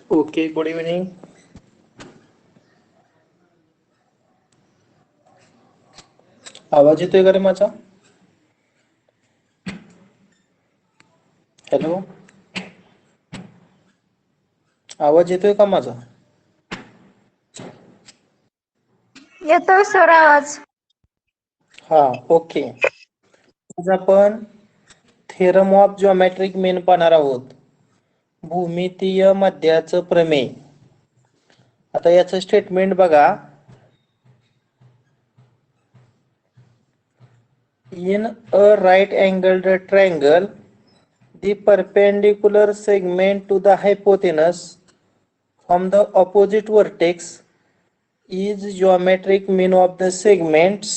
Okay, good evening. आवाज येतोय का रे माझा? हॅलो, आवाज येतोय का माझा? येतोय सर आवाज. हा, ओके. आज आपण थेरम ऑफ जॉमेट्रिक मीन पाहणार आहोत. भूमितीय मध्याचं प्रमेय. आता याचं स्टेटमेंट बघा. In a right angled triangle the perpendicular segment to the hypotenuse from the opposite vertex is geometric mean of the segments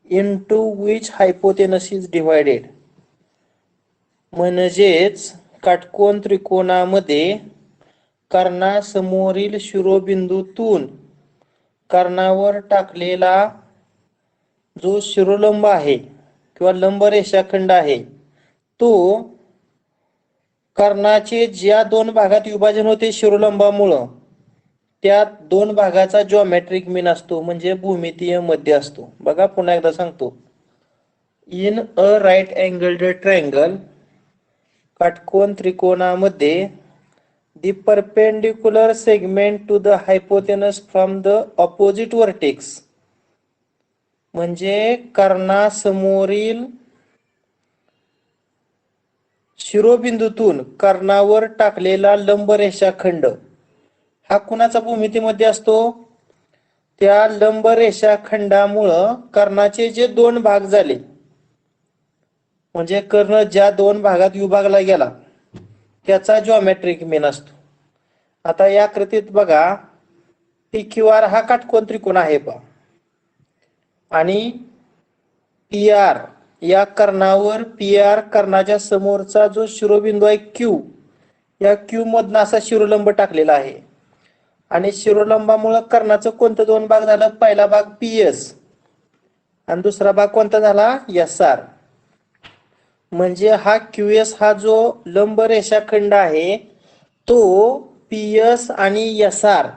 into which hypotenuse is divided. म्हणजेच काटकोन त्रिकोणामध्ये कर्णासमोरील शिरोबिंदूतून कर्णावर टाकलेला जो शिरोलंब आहे किंवा लंब रेषाखंड आहे तो कर्णाचे ज्या दोन भागात विभाजन होते शिरोलंबामुळं त्या दोन भागाचा जॉमेट्रिक मीन असतो, म्हणजे भूमितीय मध्य असतो. बघा पुन्हा एकदा सांगतो. In a right angled triangle, काटकोन त्रिकोणामध्ये, the perpendicular segment to the hypotenuse from the opposite vertex, म्हणजे कर्णासमोरील शिरोबिंदूतून कर्णावर टाकलेला लंब रेषाखंड हा कुणाचा भूमितीमध्ये असतो? त्या लंब रेषाखंडामुळं कर्णाचे जे दोन भाग झाले, म्हणजे कर्ण ज्या दोन भागात विभागला गेला त्याचा जॉमेट्रिक मीन असतो. आता या कृतीत बघा, पी क्यू आर हा काटकोन त्रिकोण आहे पहा, आणि पी आर या कर्णावर पी आर कर्णाच्या समोरचा जो शिरोबिंदू आहे क्यू, या क्यू मधनं असा शिरोलंब टाकलेला आहे. आणि शिरोलंबामुळे कर्णाचं कोणतं दोन भाग झालं? पहिला भाग पी एस आणि दुसरा भाग कोणता झाला? S R. म्हणजे हा क्यू एस हा जो लंब रेषाखंड आहे तो पी एस आणि एस आर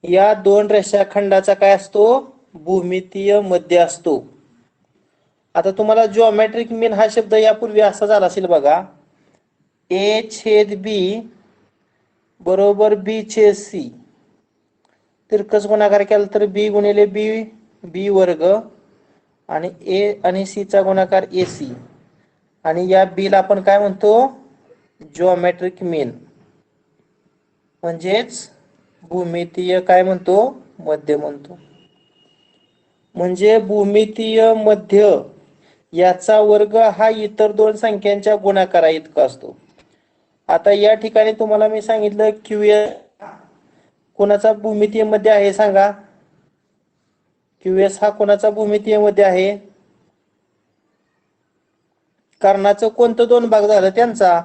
या दोन रेषाखंडाचा काय असतो? भूमितीय मध्य असतो. आता तुम्हाला जिओमेट्रिक मीन हा शब्द यापूर्वी असा झाला असेल बघा, ए छेद बी बरोबर बी छेद सी. तिरकस गुणाकार केला तर बी गुणिले बी, बी वर्ग, आणि ए आणि सी चा गुणाकार ए सी, आणि या बी ला आपण काय म्हणतो? जिओमेट्रिक मीन, म्हणजेच भूमितीय काय म्हणतो? मध्य म्हणतो. म्हणजे भूमितीय मध्य याचा वर्ग हा इतर दोन संख्यांच्या गुणाकारा इतका असतो. आता या ठिकाणी तुम्हाला मी सांगितलं क्यू एस कोणाचा भूमितीय मध्य आहे सांगा? क्यू एस हा कोणाचा भूमितीय मध्य आहे? कर्णाचं कोणतं दोन भाग झालं त्यांचा.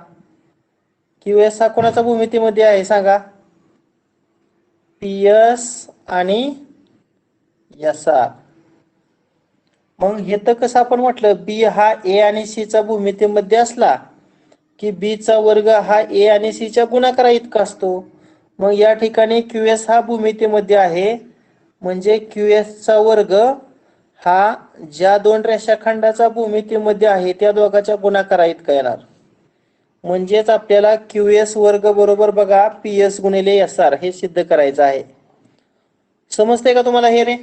क्यू एस हा कोणाचा भूमितीय मध्य आहे सांगा? पी एस आणि एस आर. मग हे तर कसं आपण म्हटलं, बी हा ए आणि सी चा भूमितीय मध्य असला की बी चा वर्ग हा ए आणि सी च्या गुणाकारा इतका असतो. मग या ठिकाणी क्यू एस हा भूमितीय मध्य आहे, म्हणजे क्यू एस चा वर्ग हा ज्या दोन रेषाखंडाचा भूमितीय मध्य आहे त्या दोघांच्या गुणाकारा इतका येणार. म्हणजेच आपल्याला क्यू एस वर्ग बरोबर बघा पी एस गुणिले एस आर हे सिद्ध करायचं आहे. समजते का तुम्हाला हे रे?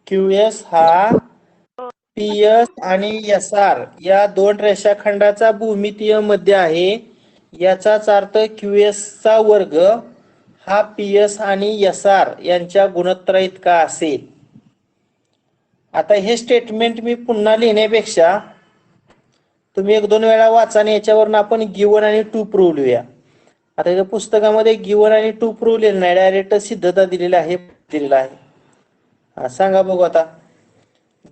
क्यू एस हा पी एस आणि एस आर या दोन रेषाखंडाचा भूमितीय मध्य आहे, याचाच अर्थ क्यू एस चा वर्ग हा पी एस आणि एस आर यांच्या गुणोत्तरा इतका असेल. आता हे स्टेटमेंट मी पुन्हा लिहिण्यापेक्षा तुम्ही एक दोन वेळा वाचा आणि याच्यावरून आपण गिवन आणि टू प्रूव्ह लिहूया. आता या पुस्तकामध्ये गिवन आणि टू प्रूव्ह लिहिलं नाही, डायरेक्ट सिद्धता दिलेली आहे, दिलेला आहे. सांगा बघू आता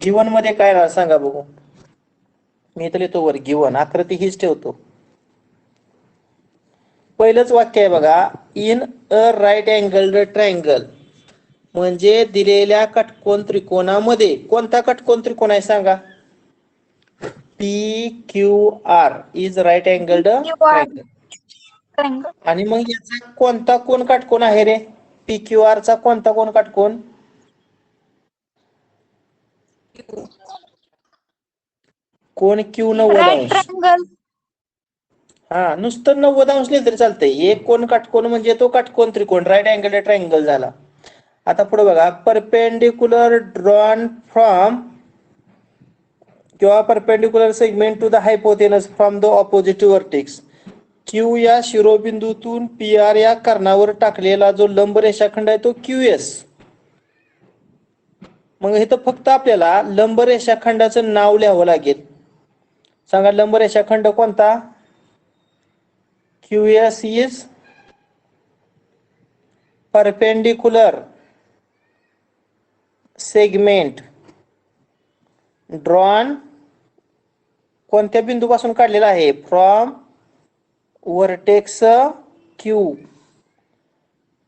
गिवन मध्ये काय राहणार सांगा बघू. मी इथं लिहितो वर गिवन, आकृती हीच ठेवतो. पहिलंच वाक्य आहे बघा, in a right angled triangle, म्हणजे दिलेल्या काटकोन त्रिकोणामध्ये. कोणता काटकोन त्रिकोण आहे सांगा? P Q R is right angled triangle. Triangle. आणि मग याचा कोणता कोण काटकोन आहे रे? पी क्यू आर चा कोणता कोण काटकोन? कोण क्यू 90 राईट अंश. ट्रायंगल. हा, नुसतं 90 अंश लिहिलं तरी चालतंय. एक कोण काटकोन म्हणजे तो काटकोन त्रिकोण, राईट अँगल ट्रायंगल झाला. आता पुढे बघा, परपेंडिक्युलर ड्रॉन फ्रॉम किंवा perpendicular segment to the hypotenuse from the opposite vertex. Q या शिरोबिंदूतून पी आर या कर्णावर टाकलेला जो लंब रेषाखंड आहे तो क्यू एस. मग इथं फक्त आपल्याला लंब रेषाखंडाचं नाव लिहावं लागेल. सांगा, लंब रेषाखंड कोणता? Q S is perpendicular segment drawn कोणत्या बिंदूपासून काढलेला आहे? From vertex Q.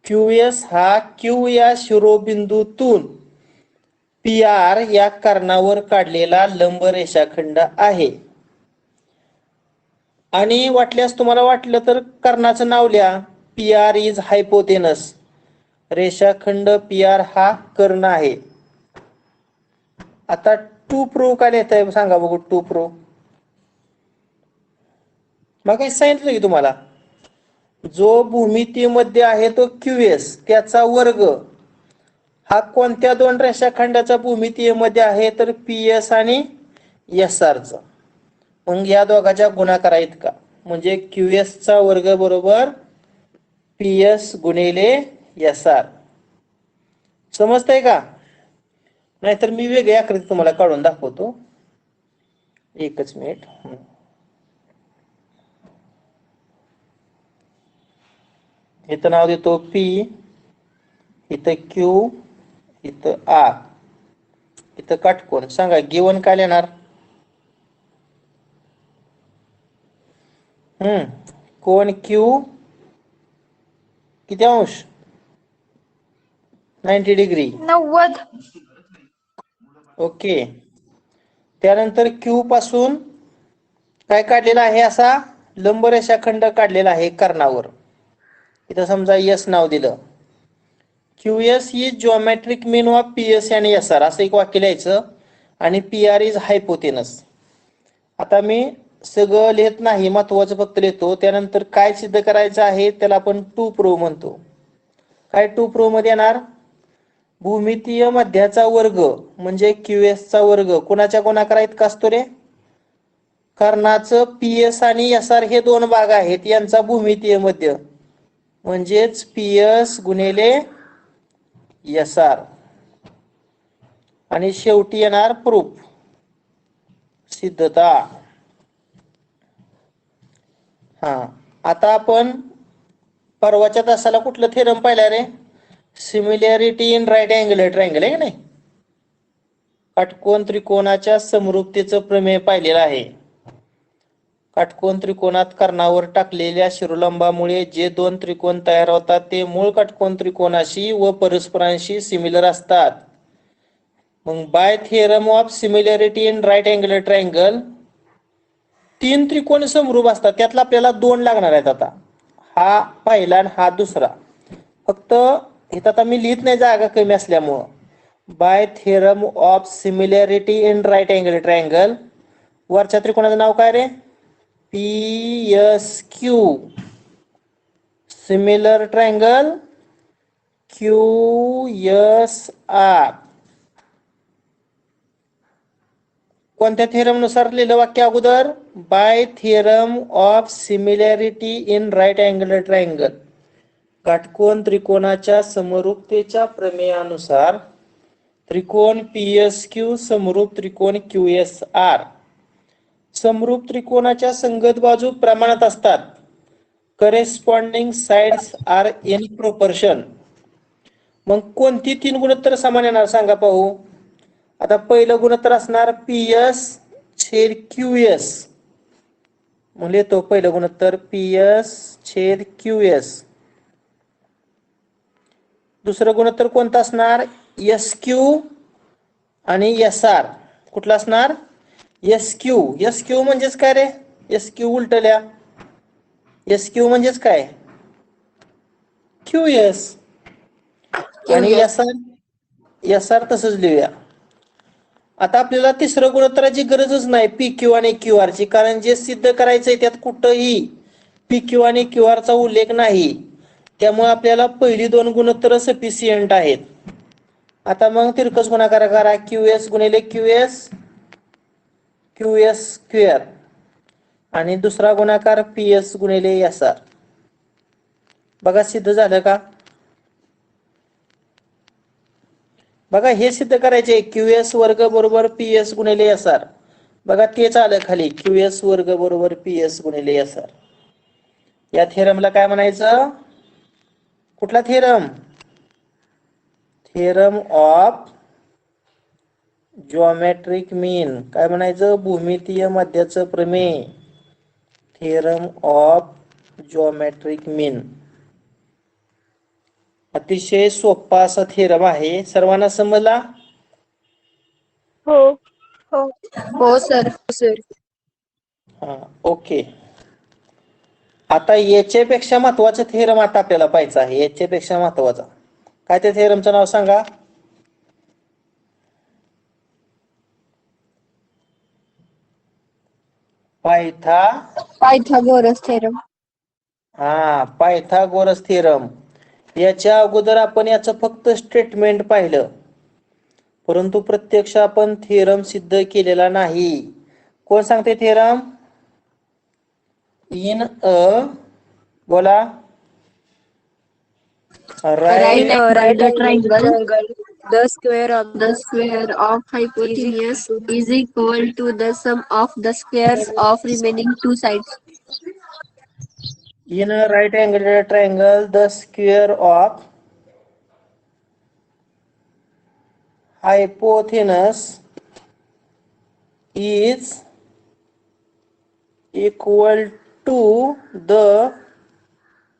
Q S हा क्यू या शिरोबिंदूतून पी आर या कर्णावर काढलेला लंब रेषाखंड आहे. आणि वाटल्यास तुम्हाला वाटलं तर कर्णाचं नाव लिहा. P R is hypotenuse. रेषाखंड पी आर हा कर्ण आहे. आता टू प्रो काय लिहिता आहे सांगा बघू. टू प्रो मग काय सांगितलं की तुम्हाला, जो भूमितीमध्ये आहे तो क्यू एस त्याचा वर्ग हा कोणत्या दोन रेषाखंडाचा भूमितीमध्ये आहे? तर पी एस आणि एस आर चा. मग या दोघांच्या गुणाकारा इतका, म्हणजे क्यू एस चा वर्ग बरोबर पी एस गुणिले एस आर. समजतंय का? नाहीतर मी वेगळी आकृती तुम्हाला काढून दाखवतो. एकच मिनिट. इथं नाव देतो पी, इथं क्यू, इथं आर, इथं काटकोन. सांगा गिवन काय लिहिणार? कोण क्यू किती अंश? 90 डिग्री. 90. ओके. त्यानंतर क्यू पासून काय काढलेला आहे? असा लंब रेषाखंड काढलेला आहे कर्णावर. इथं समजा एस नाव दिलं. Q S he geometric mean of P S आणि एस आर असं एक वाक्य लिहायचं. आणि पी आर इज हायपोटेनस. आता मी सगळं लिहित नाही, महत्वाचं फक्त लिहितो. त्यानंतर काय सिद्ध करायचं आहे त्याला आपण टू प्रो म्हणतो. काय टू प्रो मध्ये येणार? भूमितीय मध्याचा वर्ग म्हणजे क्यू एस चा वर्ग कोणाच्या गुणाकारा इतका असतो रे? कर्णाचं पी एस आणि एस आर हे दोन भाग आहेत, यांचा भूमितीय मध्य म्हणजेच पी एस गुणिले एस आर. आणि शेवटी येणार प्रूफ, सिद्धता. हा, आता आपण परवाच्या तासाला कुठलं थेरम पाहिला रे? Similarity in right angle triangle आहे की नाही? काटकोन त्रिकोणाच्या समरूपतेचं प्रमेय पाहिलेलं आहे. काटकोन त्रिकोणात कर्णावर टाकलेल्या शिरोलंबामुळे जे दोन त्रिकोण तयार होतात ते मूळ काटकोन त्रिकोणाशी व परस्परांशी सिमिलर असतात. मग by theorem of similarity in right angle triangle तीन त्रिकोण समरूप असतात, त्यातला आपल्याला दोन लागणार आहेत. आता हा पहिला आणि हा दुसरा. फक्त इथं आता मी लिहित नाही जागा कमी असल्यामुळं. By theorem of similarity in right angle triangle वरच्या त्रिकोणाचं नाव काय रे? P S Q. Similar triangle Q S R. कोणत्या थिअरम नुसार लिहिलं वाक्य अगोदर? By theorem of similarity in right angle triangle. काटकोन त्रिकोणाच्या समरूपतेच्या प्रमेयानुसार त्रिकोण पी एस क्यू समरूप त्रिकोण क्यू एस आर. समरूप त्रिकोणाच्या संगत बाजू प्रमाणात असतात. Corresponding sides are in proportion. मग कोणती तीन गुणोत्तर समान येणार सांगा पाहू. आता पहिलं गुणोत्तर असणार पी एस छेद क्यू एस. मग लिहितो पहिलं गुणोत्तर पी एस छेद क्यू एस. दुसरं गुणोत्तर कोणतं असणार? एस क्यू आणि एस आर. कुठलं असणार? S Q. एस क्यू म्हणजेच काय रे? एस क्यू उलटल्या. एस क्यू म्हणजेच काय? Q S. आणि एस आर, एस आर तसंच लिहूया. आता आपल्याला तिसरं गुणोत्तराची गरजच नाही पी क्यू आणि क्यू आर ची, कारण जे सिद्ध करायचंय त्यात कुठंही पी क्यू आणि क्यू आर चा उल्लेख नाही. त्यामुळे आपल्याला पहिली दोन गुणोत्तर सफिशियंट आहेत. आता मग तिरकस गुणाकार करा. क्यू एस गुणिले Q S, Q S square, आणि दुसरा गुणाकार पी एस गुणिले एस आर. बघा सिद्ध झालं का? बघा हे सिद्ध करायचे क्यू एस वर्ग बरोबर पी एस गुणिले एस आर. बघा तेच आलं खाली, क्यू एस वर्ग बरोबर पी एस गुणिले एस आर. या थेरमला काय म्हणायचं? कुठला थेरम? थेरम ऑफ जॉमेट्रिक मीन. काय म्हणायचं? भूमितीय मध्याचं प्रमेय. थेरम ऑफ जॉमेट्रिक मीन. अतिशय सोपा असा थेरम आहे. सर्वांना समजला? हो हो हो सर. हा, ओके. आता याच्यापेक्षा महत्वाचं थेरम आता आपल्याला पाहायचं आहे. याच्यापेक्षा महत्वाचा काय? त्या थेरमचं नाव सांगा. Pythagoras theorem. हा, पायथागोरस थेरम. याच्या अगोदर आपण याचं फक्त स्टेटमेंट पाहिलं, परंतु प्रत्यक्ष आपण थेरम सिद्ध केलेला नाही. कोण सांगते थेरम? इन अ, बोला, Right right angle triangle, the square of hypotenuse is equal to the sum of the squares of remaining two sides. in a right angle triangle the square of hypotenuse is equal to the,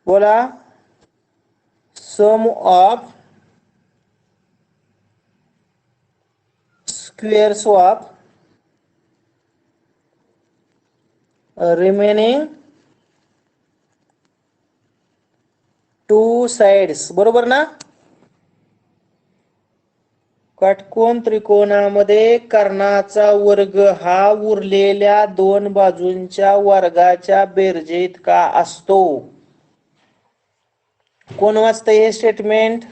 बोला, sum of squares of remaining two sides. बरोबर ना? काटकोन त्रिकोणामध्ये कर्णाचा वर्ग हा उरलेल्या दोन बाजूंच्या वर्गाच्या बेरजेइतका असतो. कोण वाचतंय हे स्टेटमेंट?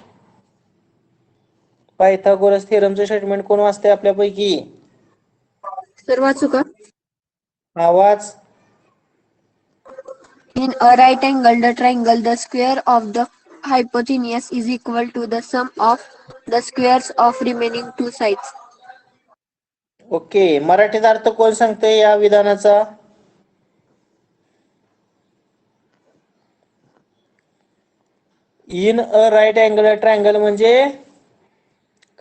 पायथागोरस थेरमचं स्टेटमेंट कोण वाचतंय आपल्यापैकी? सर वाचू का? आवाज. In a right angled triangle, the square of the hypotenuse is equal to the sum of the squares of remaining two sides. Okay, मराठीत अर्थ कोण सांगतंय या विधानाचा? In a right angle triangle म्हणजे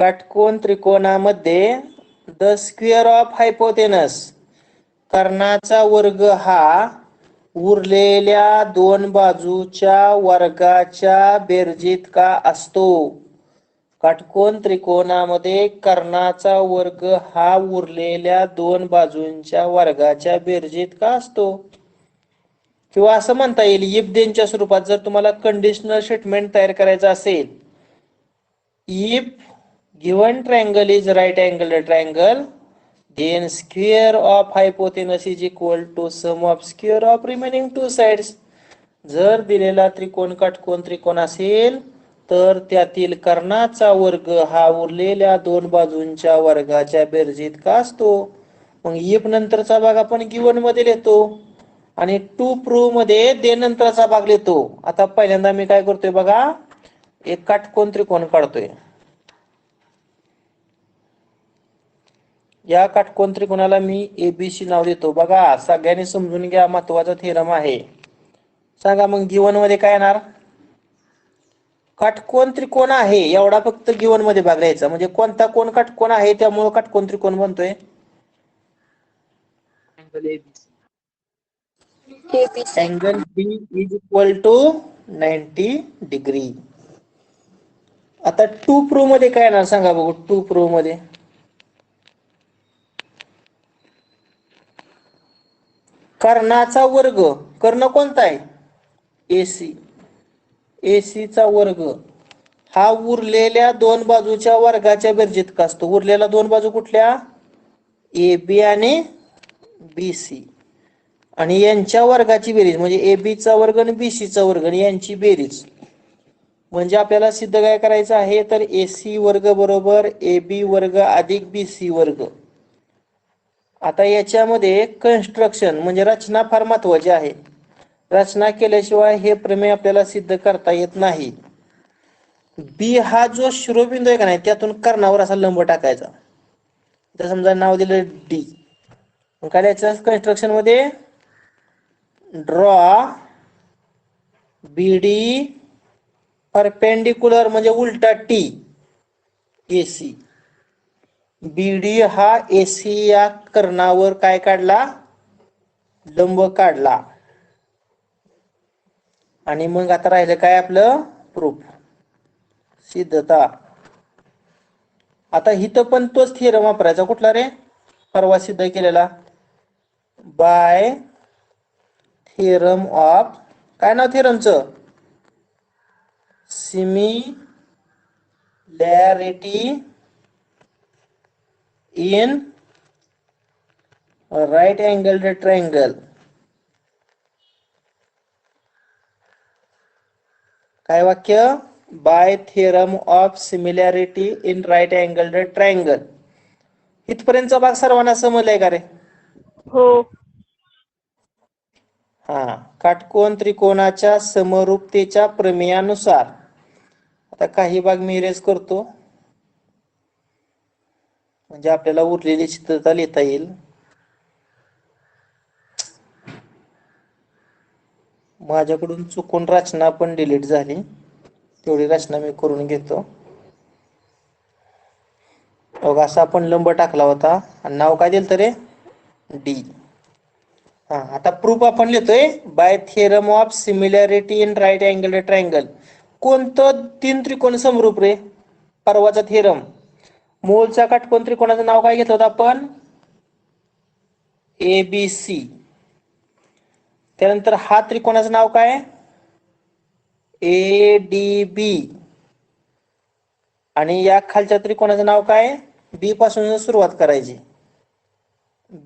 काटकोन त्रिकोणामध्ये द स्क्वेअर ऑफ हायपोतेनस, कर्णाचा वर्ग हा उरलेल्या दोन बाजूच्या वर्गाच्या बेरजेइतका असतो. काटकोन त्रिकोणामध्ये कर्णाचा वर्ग हा उरलेल्या दोन बाजूंच्या वर्गाच्या बेरजेइतका असतो. किंवा असं म्हणता येईल इफ देनच्या स्वरूपात, जर तुम्हाला कंडिशनल स्टेटमेंट तयार करायचं असेल, if given triangle is right angle triangle then square of hypotenuse is equal to sum of square of remaining two sides. जर दिलेला त्रिकोण काटकोन त्रिकोण असेल तर त्यातील कर्णाचा वर्ग हा उरलेल्या दोन बाजूंच्या वर्गाच्या बेरजेइतका असतो. मग इफ नंतरचा भाग आपण गिवन मध्ये लिहितो आणि टू प्रूव्ह मध्ये दे नंतरचा भाग लिहितो. आता पहिल्यांदा मी काय करतोय बघा, एक काटकोन त्रिकोण काढतोय. या काटकोन त्रिकोणाला मी एबीसी नाव देतो. बघा सगळ्यांनी समजून घ्या, महत्वाचा थेरम आहे. सांगा मग गिवन मध्ये काय येणार? काटकोन त्रिकोण आहे एवढा फक्त गिवन मध्ये भाग द्यायचा. म्हणजे कोणता कोण काटकोन आहे त्यामुळे काटकोन त्रिकोण बनतोय. Angle B is equal to 90 degree. आता टू प्रूव्ह मध्ये काय येणार सांगा बघू. टू प्रूव्ह मध्ये कर्णाचा वर्ग, कर्ण कोणता आहे? AC. AC चा वर्ग हा उरलेल्या दोन बाजूच्या वर्गाच्या बेरजेत असतो. उरलेल्या दोन बाजू कुठल्या? AB आणि BC. आणि यांच्या वर्गाची बेरीज म्हणजे AB चा वर्ग आणि BC चा वर्ग आणि यांची बेरीज. म्हणजे आपल्याला सिद्ध काय करायचं आहे तर AC वर्ग बरोबर AB वर्ग अधिक BC वर्ग. आता याच्यामध्ये कन्स्ट्रक्शन म्हणजे रचना फार महत्वाची आहे. रचना केल्याशिवाय हे प्रमेय आपल्याला सिद्ध करता येत नाही. बी हा जो शिरोबिंदू आहे का नाही त्यातून कर्णावर असा लंब टाकायचा. तर समजा नाव दिलं डी. काय द्यायचं कन्स्ट्रक्शन मध्ये? ड्रॉ BD परपेंडिक्युलर म्हणजे उलटा T AC. BD हा AC या कर्णावर काय काढला? लंब काढला. आणि मग आता राहिलं काय आपलं प्रूफ, सिद्धता. आता इथं पण तोच थिअरम वापरायचा. कुठला रे? परवा सिद्ध केलेला. बाय थिअरम ऑफ, काय नाव थिअरमचं? Similarity in right angled triangle. काय वाक्य? By theorem of similarity in right angled triangle. इथपर्यंतचा भाग सर्वांना समजलाय का रे? हो. हा. काटकोन त्रिकोणाच्या समरूपतेच्या प्रमेयानुसार. आता काही भाग मी इरेज करतो म्हणजे आपल्याला उरलेली चित्रता लिहिता येईल. माझ्याकडून चुकून रचना पण डिलीट झाली, तेवढी रचना मी करून घेतो. बघा असा आपण लंब टाकला होता आणि नाव काय दिलं रे? डी. हा. आता प्रूफ आपण लिहितोय by theorem of similarity in right angled triangle. कोणतं तीन त्रिकोण समरूप रे? परवाचा थिअरम. मूळच्या काटकोन त्रिकोणाचं नाव काय घेतलं होतं आपण? ABC. त्यानंतर हा त्रिकोणाचं नाव काय? ADB. आणि या खालच्या त्रिकोणाचं नाव काय? बी पासून सुरुवात करायची.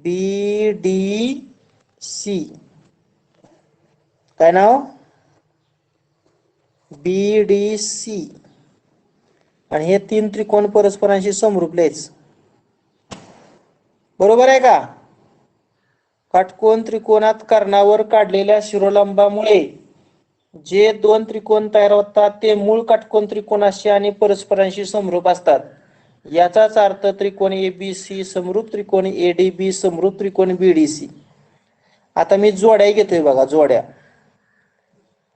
BDC. काय नाव? BDC. आणि हे तीन त्रिकोण परस्परांशी समरूप लिहायचं. बरोबर आहे का? काटकोन त्रिकोणात कर्णावर काढलेल्या शिरोलंबामुळे जे दोन त्रिकोण तयार होतात ते मूळ काटकोन त्रिकोणाशी आणि परस्परांशी समरूप असतात. याचाच अर्थ त्रिकोण ABC समरूप त्रिकोण ADB समरूप त्रिकोण BDC. आता मी जोड्या घेतोय बघा, जोड्या.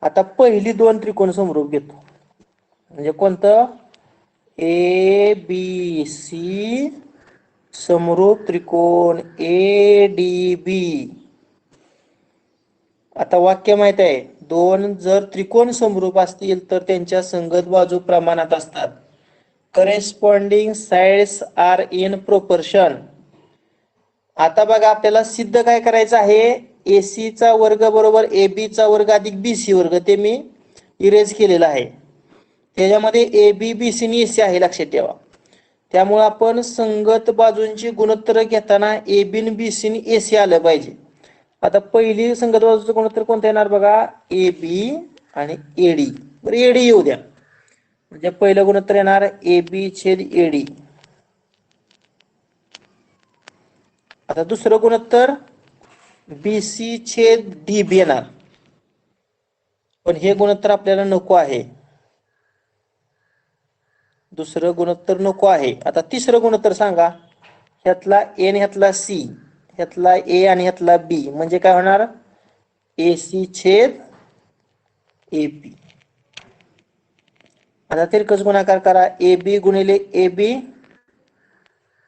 आता पहिली दोन त्रिकोण समरूप घेतो. म्हणजे कोणतं? ABC समरूप त्रिकोण ADB. आता वाक्य माहित आहे, दोन जर त्रिकोण समरूप असतील तर त्यांच्या संगत बाजू प्रमाणात असतात. Corresponding sides are in proportion. आता बघा आपल्याला सिद्ध काय करायचं आहे? AC चा वर्ग बरोबर AB चा वर्ग अधिक BC वर्ग. ते मी इरेज केलेला आहे. त्याच्यामध्ये AB BC आणि AC आहे, लक्षात ठेवा. त्यामुळे आपण संगत बाजूंची गुणोत्तर घेताना AB आणि BC आणि AC आलं पाहिजे. आता पहिली संगत बाजूचं गुणोत्तर कोणतं येणार बघा? AB आणि AD. बरं AD येऊ द्या. म्हणजे पहिलं गुणोत्तर येणार AB छेद AD. आता दुसरं गुणोत्तर BC छेद DB येणार. पण हे गुणोत्तर आपल्याला नको आहे. दुसरं गुणोत्तर नको आहे. आता तिसरं गुणोत्तर सांगा. ह्यातला A आणि ह्यातला C, ह्यातला A आणि ह्यातला B म्हणजे काय होणार? AC छेद AB. आता तिरकस गुणाकार करा. AB गुणिले AB,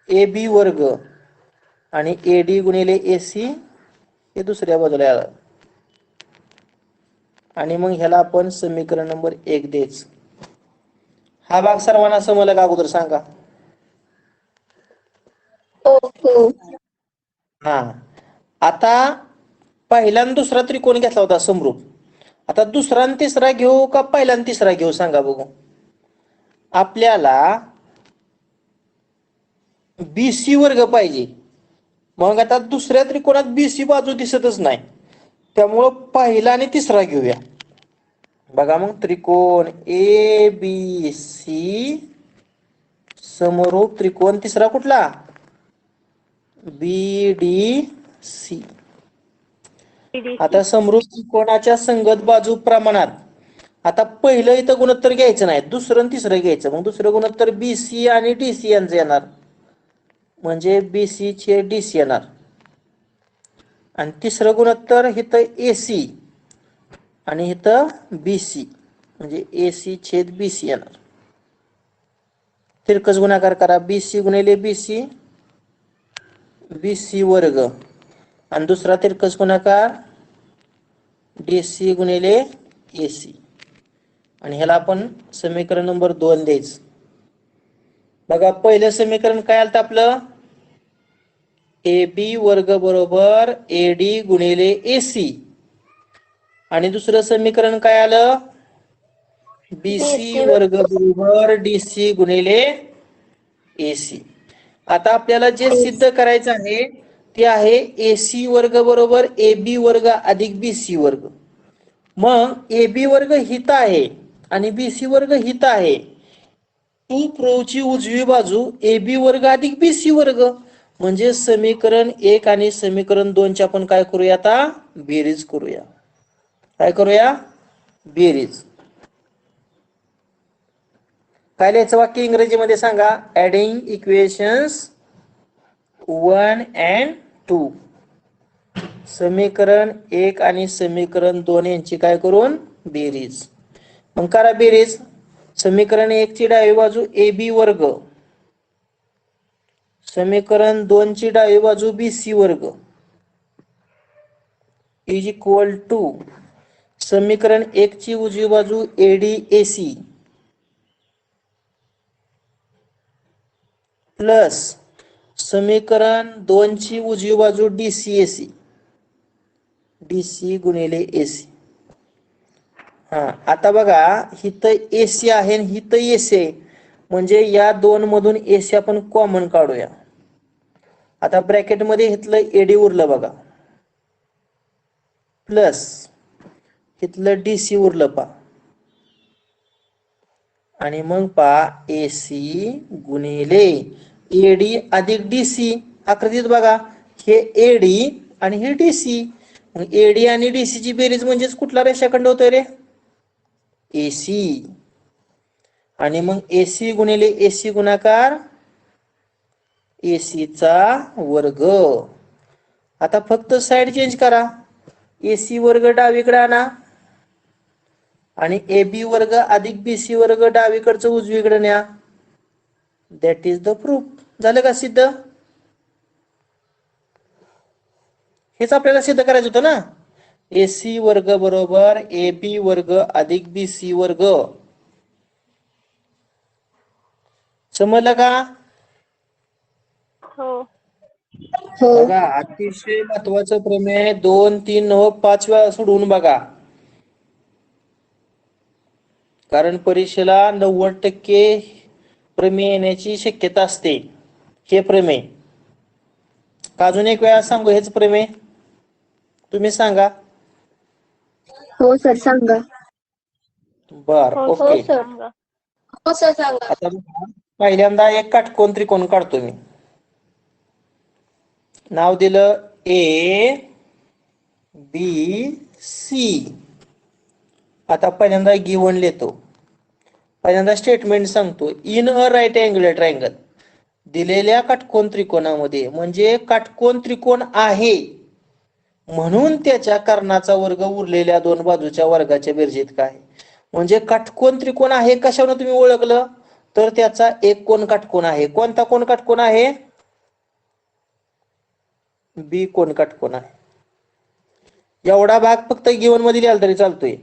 AB वर्ग आणि AD गुणिले AC हे दुसऱ्या बाजूला आलं. आणि मग ह्याला आपण समीकरण नंबर 1 द्यायचं. हा भाग सर्वांना समजला का अगोदर सांगा? हो. हा. आता पहिला आणि दुसरा त्रिकोण घेतला होता समरूप. आता दुसरा आणि तिसरा घेऊ का पहिला आणि तिसरा घेऊ सांगा बघू. आपल्याला बीसी वर्ग पाहिजे. मग आता दुसऱ्या त्रिकोणात बीसी बाजू दिसतच नाही, त्यामुळं पहिला आणि तिसरा घेऊया. बघा मग त्रिकोण ए बी सी समरूप त्रिकोण तिसरा कुठला? बी डी सी. आता समरूप त्रिकोणाच्या संगत बाजू प्रमाणात आता पहिलं इथं गुणोत्तर घ्यायचं नाही, दुसरं आणि तिसरं घ्यायचं. मग दुसरं गुणोत्तर बीसी आणि डीसी यांचं येणार, म्हणजे बीसी चे डीसी येणार. आणि तिसरं गुणोत्तर इथं एसी आणि इथं बीसी, म्हणजे एसी छेद बीसी येणार. तिरकस गुणाकार करा, बीसी गुणिले बीसी, बीसी वर्ग, आणि दुसरा तिरकस गुणाकार डीसी गुणिले एसी, आणि ह्याला आपण समीकरण नंबर 2 द्यायचं. बघा पहिलं समीकरण काय आलं आपलं? ए बी वर्ग बरोबर एडी गुणिले एसी, आणि दुसरं समीकरण काय आलं? बीसी वर्ग बरोबर डीसी गुणिले एसी. आता आपल्याला जे सिद्ध करायचं आहे ते आहे एसी वर्ग बरोबर ए बी वर्ग अधिक बीसी वर्ग. मग ए बी वर्ग हित आहे आणि बीसी वर्ग हित आहे. टू प्रोची उजवी बाजू ए बी वर्ग अधिक बीसी वर्ग, म्हणजे समीकरण 1 आणि समीकरण 2ची आपण काय करूया आता? बेरीज करूया. काय करूया? बेरीज. काय लिहायचं वाक्य इंग्रजीमध्ये सांगा? Adding equations 1 and 2. समीकरण 1 आणि समीकरण 2 यांची काय करून बेरीज. मग करा बेरीज. समीकरण 1 ची डावी बाजू ए बी वर्ग, समीकरण 2 ची डावी बाजू बीसी वर्ग इज इक्वल टू समीकरण 1 ची उजवी बाजू एडी एसी प्लस समीकरण 2 ची उजवी बाजू डीसी एसी, डीसी गुणिले एसी. आता बघा हिथं एसी आहे आणि हिथं एसी आहे, म्हणजे या दोन मधून एसी आपण कॉमन काढूया. आता ब्रॅकेट मध्ये इथलं एडी उरलं बघा, प्लस इथलं डीसी उरलं पा, आणि मग पा एसी गुणिले एडी अधिक डीसी. आकृतीत बघा हे एडी आणि हे डीसी. मग एडी आणि डीसी ची बेरीज म्हणजेच कुठला रेषाखंड होतोय रे? एसी. आणि मग एसी गुणिले एसी गुणाकार एसी चा वर्ग. आता फक्त साइड चेंज करा, एसी वर्ग डावीकडे आणा आणि ए बी वर्ग अधिक बीसी वर्ग डावीकडचं उजवीकडे न्या. That is the proof. झालं का सिद्ध? हेच आपल्याला सिद्ध करायचं होतं ना. एसी वर्ग बरोबर ए बी वर्ग अधिक बीसी वर्ग. समजलं का? हो. बघा अतिशय महत्वाचं प्रमेय 2, 3 व 5 वेळा सोडवून बघा, कारण परीक्षेला 90% प्रमेय येण्याची शक्यता असते. हे प्रमेय अजून एक वेळा सांगू, हेच प्रमेय तुम्ही सांगा. हो सर सांगा. बर ओके. हो सर सांगा. आता पहिल्यांदा एक काटकोन त्रिकोण काढतो मी. नाव दिलं ए बी सी. आता पहिल्यांदा गिवन लिहितो. पहिल्यांदा स्टेटमेंट सांगतो. In a right angle triangle, दिलेल्या काटकोन त्रिकोणामध्ये, म्हणजे काटकोन त्रिकोण आहे म्हणून त्याच्या कर्णाचा वर्ग उरलेल्या दोन बाजूच्या वर्गाच्या बेरजेत काय. म्हणजे काटकोन त्रिकोण आहे कशावरून तुम्ही ओळखलं? तर त्याचा एक कोन काटकोन आहे. कोणता कोन काटकोन आहे? बी कोन काटकोन आहे. एवढा भाग फक्त गिवन मध्ये लिहाल तरी चालतोय.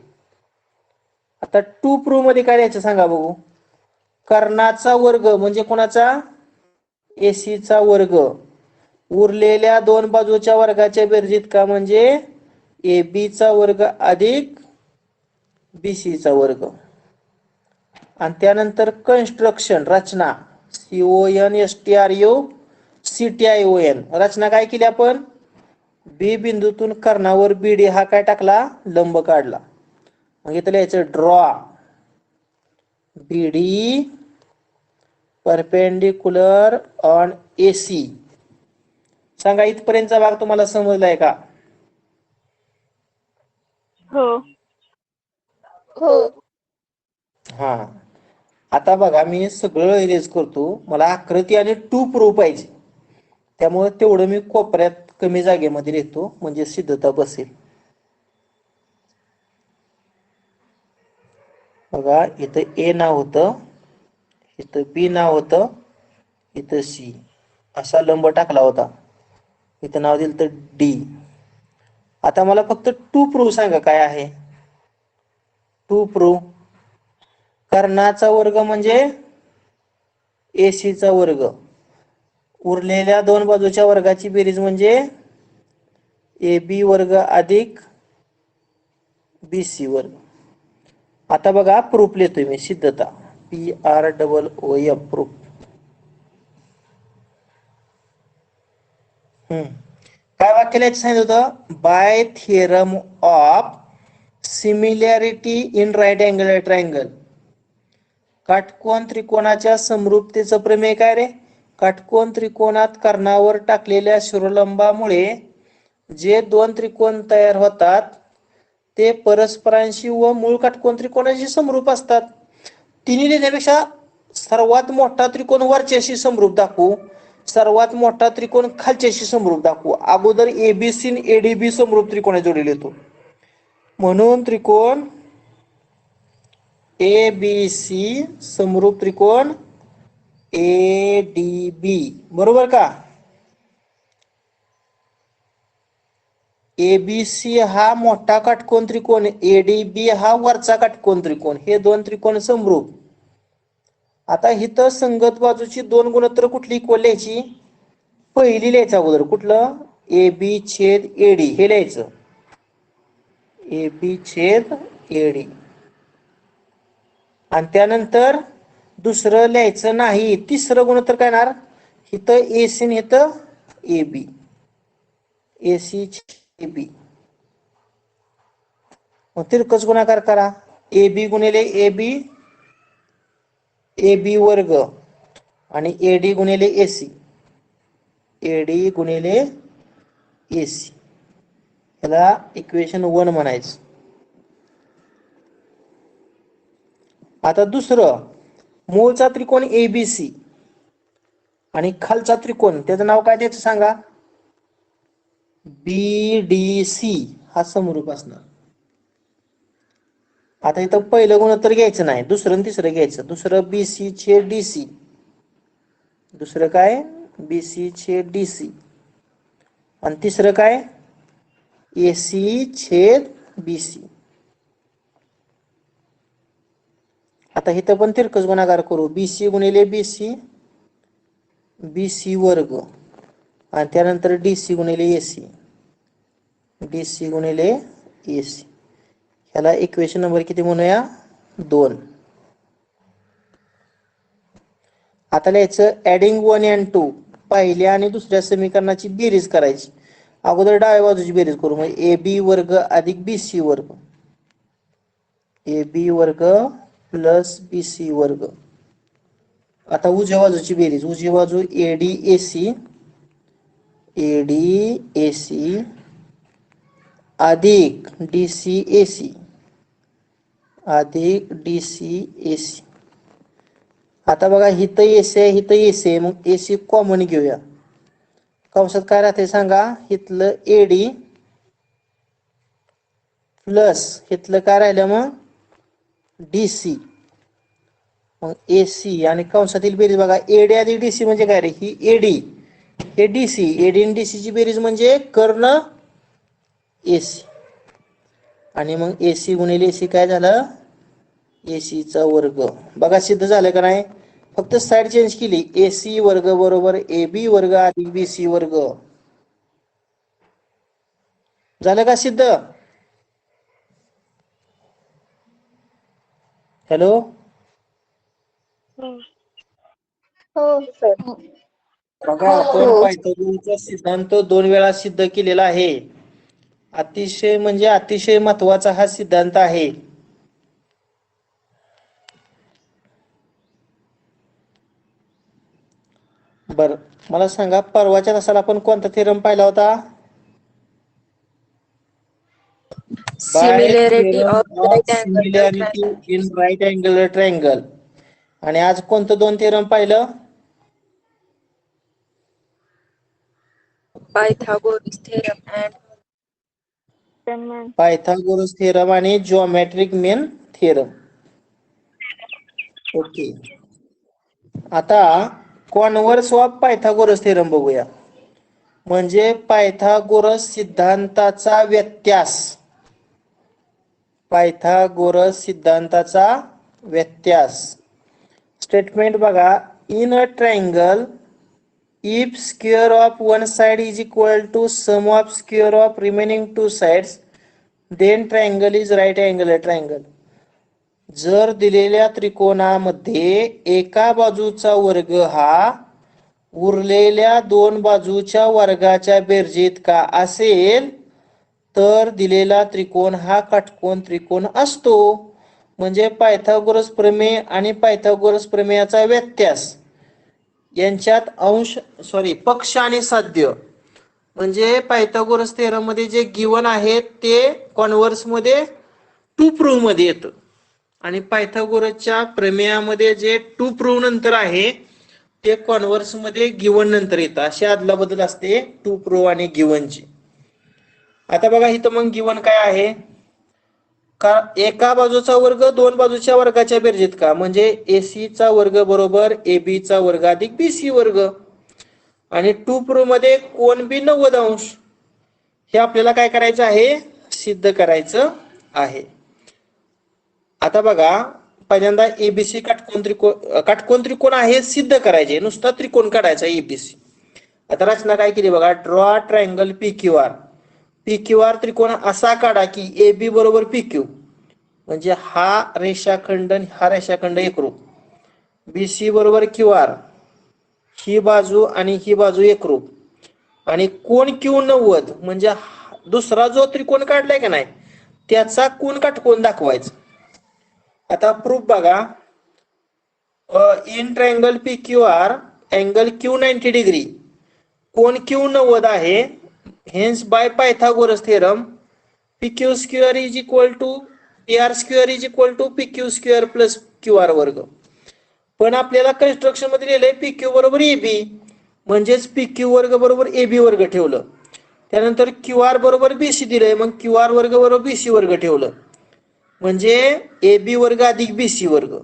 आता टू प्रूव्ह मध्ये काय लिहायचं सांगा बघू. कर्णाचा वर्ग म्हणजे कोणाचा? एसी चा वर्ग उरलेल्या दोन बाजूच्या वर्गाच्या बेरजीत का, म्हणजे ए बी चा वर्ग अधिक BC चा वर्ग. आणि त्यानंतर कन्स्ट्रक्शन रचना CONSTRUCTION रचना काय केली आपण? बी बिंदूतून कर्णावर BD हा काय टाकला? लंब काढला. मग इथं लिहायचं draw BD perpendicular on AC. सांगा इथपर्यंतचा भाग तुम्हाला समजलाय का? हो. हो. हा. आता बघा मी सगळं इरेज करतो. मला आकृती आणि टू प्रूव्ह पाहिजे. त्यामुळे तेवढं मी कोपऱ्यात कमी जागेमध्ये लिहितो म्हणजे सिद्धता बसेल. बघा इथं A नाव होतं, इथं B नाव होतं, इथं C असा लंब टाकला होता. इथं नाव दिलं तर D. आता मला फक्त टू प्रूव्ह सांगा काय आहे? टू प्रूव्ह कर्णाचा वर्ग म्हणजे AC चा वर्ग. उरलेल्या दोन बाजूच्या वर्गाची बेरीज म्हणजे AB वर्ग अधिक BC वर्ग. आता बघा प्रूफ लिहितोय मी सिद्धता PROOF प्रूफ. काय वाक्य लिहायचं सांगितलं होतं? By theorem of similarity in right angle triangle. काटकोन त्रिकोणाच्या समरूपतेचं प्रमेय काय रे? काटकोन त्रिकोणात कर्णावर टाकलेल्या शिरोलंबामुळे जे दोन त्रिकोण तयार होतात ते परस्परांशी व मूळ काटकोन त्रिकोणाशी समरूप असतात. तिन्ही लिहिण्यापेक्षा सर्वात मोठा त्रिकोण वरच्याशी समरूप दाखवू, सर्वात मोठा त्रिकोण खालच्याशी समरूप दाखवू. अगोदर ABC आणि ADB समरूप त्रिकोण जोडलेले येतो. म्हणून त्रिकोण ABC समरूप त्रिकोण ADB बरोबर का? ABC हा मोठा काटकोन त्रिकोण, ADB हा वरचा काटकोन त्रिकोण, हे दोन त्रिकोण समरूप. आता इथं संगत बाजूची दोन गुणोत्तर कुठली इक्वल लिहायची? पहिली लिहायचं अगोदर. कुठलं? AB छेद AD हे लिहायचं. AB छेद AD. आणि त्यानंतर दुसरं लिहायचं नाही. तिसरं गुणोत्तर काय येणार? इथं AC आणि इथं AB. AC AB. मग तिरकस गुणाकार करा. AB गुणिले AB AB वर्ग आणि AD गुणिले AC AD गुणिले AC. याला इक्वेशन 1 म्हणायचं. आता दुसरं मूळचा त्रिकोण ABC आणि खालचा त्रिकोण त्याचं नाव काय द्यायचं सांगा? BDC हा समरूप असणार. आता इथं पहिलं गुणोत्तर घ्यायचं नाही, दुसरं आणि तिसरं घ्यायचं. दुसरं BC छेद DC. दुसरं काय? BC छेद DC. आणि तिसरं काय? AC छेद BC. आता इथं पण तिरकस गुणाकार करू. BC गुणिले BC BC वर्ग आणि त्यानंतर DC गुणिले AC DC गुणिले AC. ह्याला इक्वेशन नंबर किती म्हणूया? 2. आता लिहायचं ऍडिंग 1 and 2. पहिल्या आणि दुसऱ्या समीकरणाची बेरीज करायची. अगोदर डाव्या बाजूची बेरीज करू. मग AB वर्ग अधिक BC वर्ग. AB वर्ग प्लस BC वर्ग. आता उजव्या बाजूची बेरीज. उजवी बाजू AD AC अधिक DC AC अधिक DC AC. आता बघा इथं AC आहे, इथं AC आहे. मग AC कॉमन घेऊया. कंसात काय राहते सांगा? इथलं AD प्लस इथलं काय राहिलं मग? DC. मग AC आणि कंसातील बेरीज बघा. AD अधिक DC म्हणजे काय रे? ही AD हे DC. AD आणि DC ची बेरीज म्हणजे कर्ण AC. आणि मग AC गुणिले AC काय झालं? AC चा वर्ग. बघा सिद्ध झालं का नाही? फक्त साइड चेंज केली. AC वर्ग बरोबर AB वर्ग अधिक BC वर्ग. झालं का सिद्ध? हॅलो, हो सर. बघा आपण पायथागोरसचा सिद्धांत 2 वेळा सिद्ध केलेला आहे. अतिशय म्हणजे अतिशय महत्वाचा हा सिद्धांत आहे. बर, मला सांगा परवाच्या तासाला आपण कोणता थेरम पाहिला होता? By similarity theorem of of right angle similarity in right angle triangle. आणि आज कोणतं 2 थेरम पाहिलं? Pythagoras theorem and Pythagoras theorem आणि जिओमेट्रिक मीन थेरम. ओके, आता कॉन्व्हर्स ऑफ पायथागोरस थेरम बघूया. म्हणजे पायथागोरस सिद्धांताचा व्यत्यास. पायथागोरस सिद्धांताचा व्यत्यास. स्टेटमेंट बघा, in a triangle if square of one side is equal to sum of square of remaining two sides, then triangle is right angle triangle. जर दिलेल्या त्रिकोणामध्ये एका बाजूचा वर्ग हा उरलेल्या 2 बाजूच्या वर्गाच्या बेरजेत का असेल तर दिलेला त्रिकोण हा काटकोन त्रिकोण असतो. म्हणजे पायथागोरस प्रमेय आणि पायथागोरस प्रमेयाचा व्यत्यास यांच्यात पक्ष आणि साध्य म्हणजे पायथागोरस थेरम मध्ये जे गिवन आहेत ते कॉन्व्हर्स मध्ये टू प्रूव्ह मध्ये येतं. आणि पायथागोरसच्या प्रमेयामध्ये जे टू प्रूव्ह नंतर आहे ते कॉन्व्हर्स मध्ये गिवन नंतर येतं. अशी अदला बदल असते टू प्रूव्ह आणि गिवनची. आता बघा इथं मग गिवन काय आहे का, एका बाजूचा वर्ग 2 बाजूच्या वर्गाच्या बेरजेत का, म्हणजे AC चा वर्ग बरोबर AB चा वर्ग अधिक BC वर्ग. आणि टू प्रूव्ह मध्ये कोन बी 90 अंश. हे आपल्याला काय करायचं आहे, सिद्ध करायचं आहे. आता बघा पहिल्यांदा ABC काटकोन त्रिकोण आहे सिद्ध करायचे, नुसता त्रिकोण काढायचा ABC. आता रचना काय केली बघा, ड्रॉ ट्रायंगल PQR. PQR त्रिकोण असा काढा की AB बरोबर PQ, म्हणजे हा रेषाखंड हा रेषाखंड एकरूप. BC बरोबर QR, ही बाजू आणि ही बाजू एकरूप. आणि कोन Q90 म्हणजे दुसरा जो त्रिकोण काढलाय का नाही त्याचा कोन काटकोन दाखवायचा. आता प्रूफ बघा, in triangle PQR angle Q 90 degree, कोन Q90 आहे. Hence by Pythagoras theorem PQ square is equal to PR square is equal to PQ square plus QR वर्ग. पण आपल्याला कन्स्ट्रक्शन मध्ये लिहिलंय PQ बरोबर AB, म्हणजेच PQ वर्ग बरोबर AB वर्ग ठेवलं. त्यानंतर QR बरोबर BC दिलंय, मग QR वर्ग बरोबर BC वर्ग ठेवलं, म्हणजे AB वर्ग अधिक BC वर्ग.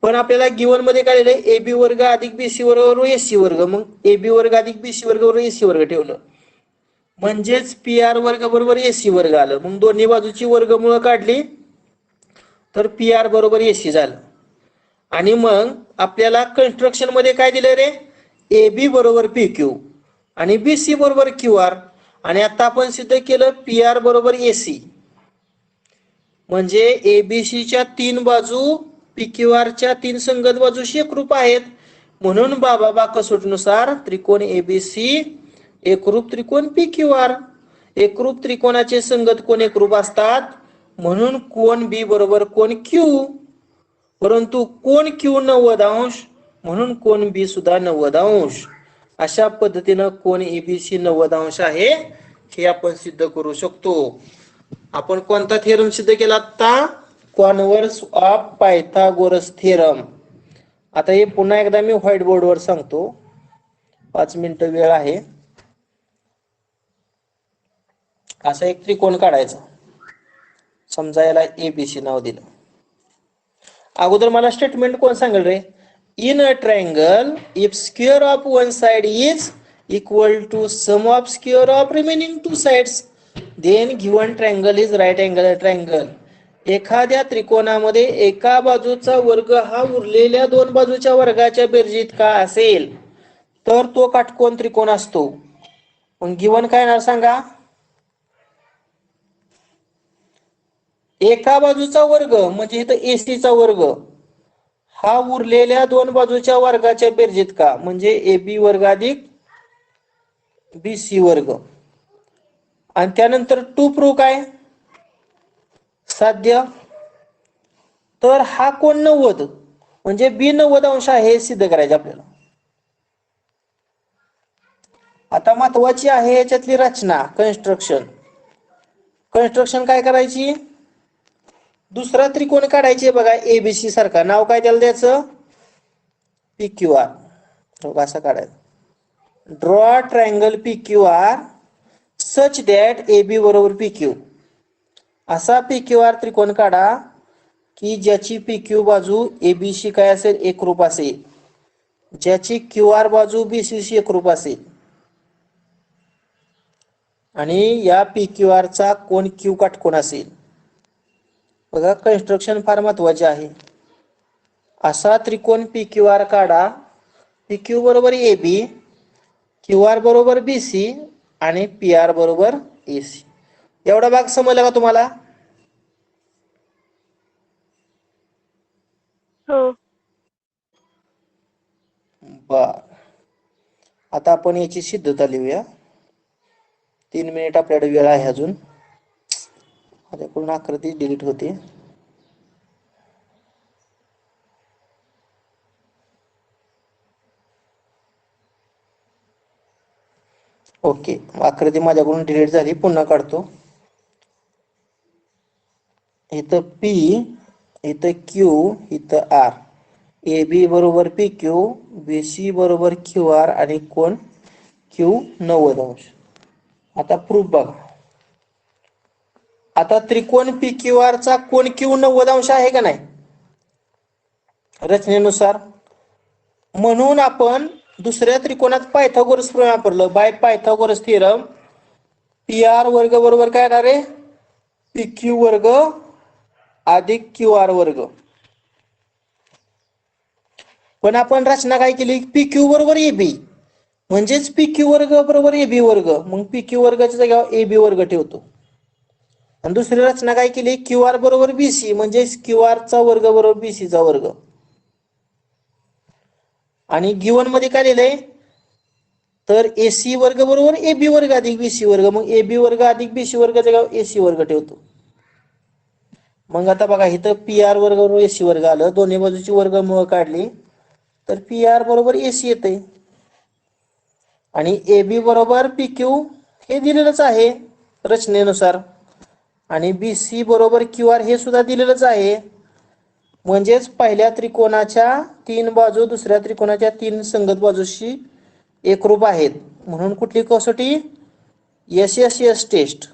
पण आपल्याला गिवन मध्ये काय लिहिलंय, AB वर्ग अधिक BC वर्ग बरोबर AC वर्ग, मग AB वर्ग अधिक BC वर्ग बरोबर AC वर्ग ठेवलं, म्हणजेच PR वर्ग बरोबर AC वर्ग आलं. मग दोन्ही बाजूची वर्गमूळ काढली तर PR बरोबर AC झालं. आणि मग आपल्याला कन्स्ट्रक्शन मध्ये काय दिलं रे, AB बरोबर PQ आणि BC बरोबर QR. आणि आता आपण सिद्ध केलं PR बरोबर AC, म्हणजे ABC च्या 3 बाजू PQR च्या 3 संगत बाजूशी एकरूप आहेत. म्हणून बाबा कसोटीनुसार त्रिकोण ABC एकरूप त्रिकोण PQR. एकरूप त्रिकोणाचे संगत कोण एकरूप असतात, म्हणून कोन B बरोबर कोन Q. परंतु कोन Q 90 अंश म्हणून कोन B सुद्धा 90 अंश. अशा पद्धतीनं कोन ABC 90 अंश आहे हे आपण सिद्ध करू शकतो. आपण कोणता थेरम सिद्ध केला आता, कॉन्व्हर्स ऑफ पायथागोरस थेरम. आता हे पुन्हा एकदा मी व्हाईट बोर्डवर सांगतो, 5 मिनिटं वेळ आहे. असा एक त्रिकोण काढायचा, समजा याला ABC नाव दिलं. अगोदर मला स्टेटमेंट कोण सांगेल रे, in a triangle if square of one side is equal to sum of square of remaining two sides, then given triangle is right angle triangle. एखाद्या त्रिकोणामध्ये एका बाजूचा वर्ग हा उरलेल्या 2 बाजूच्या वर्गाच्या बेरजेत का असेल तर तो काटकोन त्रिकोण असतो. मग गिवन काय ना सांगा, एका बाजूचा वर्ग म्हणजे इथं AC चा वर्ग हा उरलेल्या दोन बाजूच्या वर्गाच्या बेरजेत का, म्हणजे AB वर्ग अधिक BC वर्ग. आणि त्यानंतर टू प्रूव्ह काय साध्य, तर हा कोण 90 म्हणजे B 90 अंश आहे हे सिद्ध करायचे आपल्याला. आता महत्वाची आहे याच्यातली रचना कन्स्ट्रक्शन. कन्स्ट्रक्शन काय करायची, दुसरा त्रिकोण काढायचे बघा ABC सारखा, नाव काय त्याला द्यायचं PQR. असं काढायचं, draw triangle PQR such that AB बरोबर PQ. असा PQR त्रिकोण काढा की ज्याची PQ बाजू ABशी काय असेल एकरूप असेल, ज्याची QR बाजू BC शी एकरूप असेल आणि या PQR चा कोन Q काटकोन असेल. बघा कन्स्ट्रक्शन फार महत्वाचे आहे. असा त्रिकोण PQR काढा, PQ बरोबर AB, QR बरोबर BC आणि PR बरोबर AC. एवढा भाग समजला का तुम्हाला? हो. बर, आता आपण याची सिद्धता लिहूया. 3 मिनिट आपल्याकडे वेळ आहे अजून. माझ्याकडून आकृती डिलीट होते. ओके, आकृती माझ्याकडून डिलीट झाली, पुन्हा काढतो. इथं P, इथं Q, इथं R. AB बरोबर PQ, BC बरोबर QR आणि कोण Q 90 अंश. आता प्रूफ बघा. आता त्रिकोण PQR चा कोण Q 90 अंश आहे का नाही रचनेनुसार, म्हणून आपण दुसऱ्या त्रिकोणात पायथागोरस प्रमेय वापरलं. बाय पायथागोरस थिअरम PR वर्ग बरोबर काय येणार आहे PQ वर्ग अधिक QR वर्ग. पण आपण रचना काय केली, PQ बरोबर AB म्हणजेच PQ वर्ग बरोबर AB वर्ग, मग PQ वर्गाच्या जागेवर AB वर्ग ठेवतो. आणि दुसरी रचना काय केली, QR बरोबर BC म्हणजे QR चा वर्ग बरोबर BC चा वर्ग. आणि गिवन मध्ये काय लिहिलंय, तर AC वर्ग बरोबर AB वर्ग अधिक BC वर्ग, मग AB वर्ग अधिक BC वर्ग जागेवर AC वर्ग ठेवतो. मग आता बघा इथं PR वर्ग बरोबर AC वर्ग आलं, दोन्ही बाजूची वर्गमूळ काढली तर PR बरोबर AC येते. आणि AB बरोबर PQ हे दिलेलंच आहे रचनेनुसार, आणि BC बरोबर QR हे सुद्धा दिलेलंच आहे. म्हणजेच पहिल्या त्रिकोणाच्या 3 बाजू दुसऱ्या त्रिकोणाच्या 3 संगत बाजूशी एकरूप आहेत. म्हणून कुठली कसोटी, SSS टेस्ट.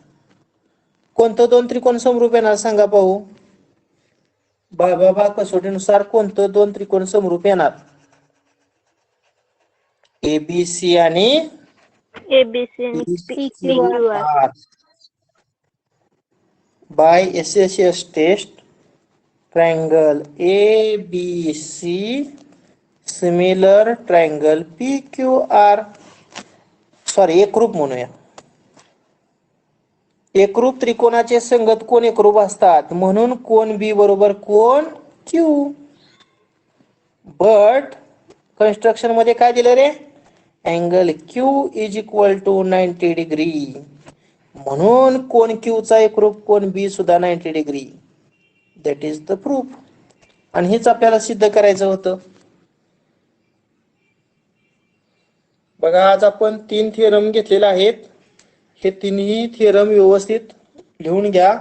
कोणतं दोन त्रिकोण समरूप येणार सांगा पाहू. बाबा कसोटीनुसार कोणतं दोन त्रिकोण समरूप येणार, ABC आणि ABC आणि PQR. By SSS test triangle ABC similar triangle PQR, sorry एकरूप म्हणूया. एकरूप त्रिकोणाचे संगत कोण एकरूप असतात, म्हणून कोण B बरोबर कोण Q. बट कन्स्ट्रक्शन मध्ये काय दिलं रे, angle Q is equal to 90 degree, म्हणून कोण Q चा एकरूप कोण B सुद्धा 90 degree. That is the proof. आणि हेच आपल्याला सिद्ध करायचं होतं. बघा आज आपण 3 थिअरम घेतलेले आहेत. हे तिन्ही थिअरम व्यवस्थित लिहून घ्या.